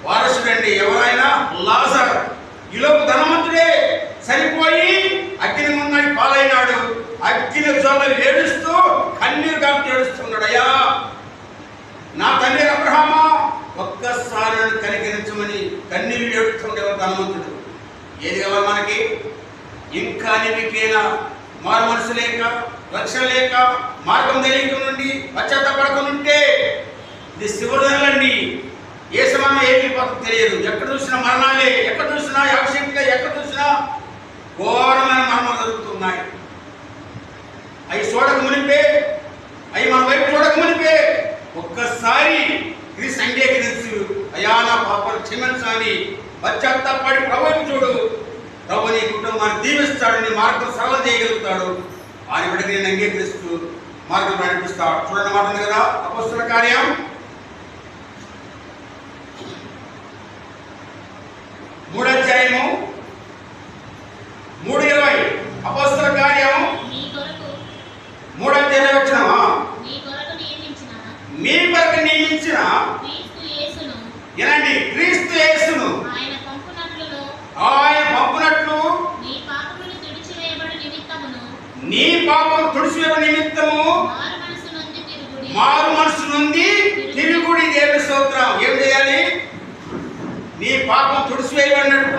వారసుడండి. ఎవరైనా లాజరు. ఈలోపు ధనవంతుడే చనిపోయి అగ్ని ముందని పాలైనాడు. అగ్ని జ్వాలలు ఏడుస్తూ కన్నీరు కాపు ఏడుస్తున్నాడు. అయ్యా నా తండ్రి అబ్రహామా, ఒక్కసారి నన్ను కనికరించమని కన్నీరు ఏడుస్తుండేవాడు ధనవంతుడు. ఏది కావాలి మనకి? ఇంకా నీకేనా మారు మనసు లేక, రక్షణ లేక, మార్గం తెలియక నుండి పశ్చాత్తపడకుంటే ఇది శివరులండి. ఏ సమయంలో ఏమి పక్కకు తెలియదు. ఎక్కడ చూసినా మరణాలే, ఎక్కడ చూసినా యావశక్తిగా, ఎక్కడ చూసినా ఘోరమైన మరణాలు జరుగుతున్నాయి. అవి చూడక మునిపే, అవి మన వైపు చూడక మునిపే ఒక్కసారి క్రీస్తు అంగీకరించు. అయ్యా నా పాపాలు క్షమించాలి, పశ్చాత్తాపడి ప్రభువుని చూడు. ప్రభు నీ కుటుంబాన్ని దీవిస్తాడు, నీ మార్గం సరళం చేయగలుగుతాడు. ఆయన బిడ్డకి నేను అంగీకరిస్తూ మార్గం నడిపిస్తాడు. చూడండి మాట ఉంది కదా, అపొస్తలుల కార్యం 3:20. అపొస్తలుల కార్యం 3:20. మీ కొరకు నియమించిన ఏనండి క్రీస్తు యేసును ఆయన పంపునట్లు నీ పాపములు తుడిచివేయబడి నిమిత్తము మారు మనసు నుండి తిరుగుడి. దేవుని స్తోత్రం. ఏం చేయాలి? నీ పాపం తుడిచివేయబడినట్టు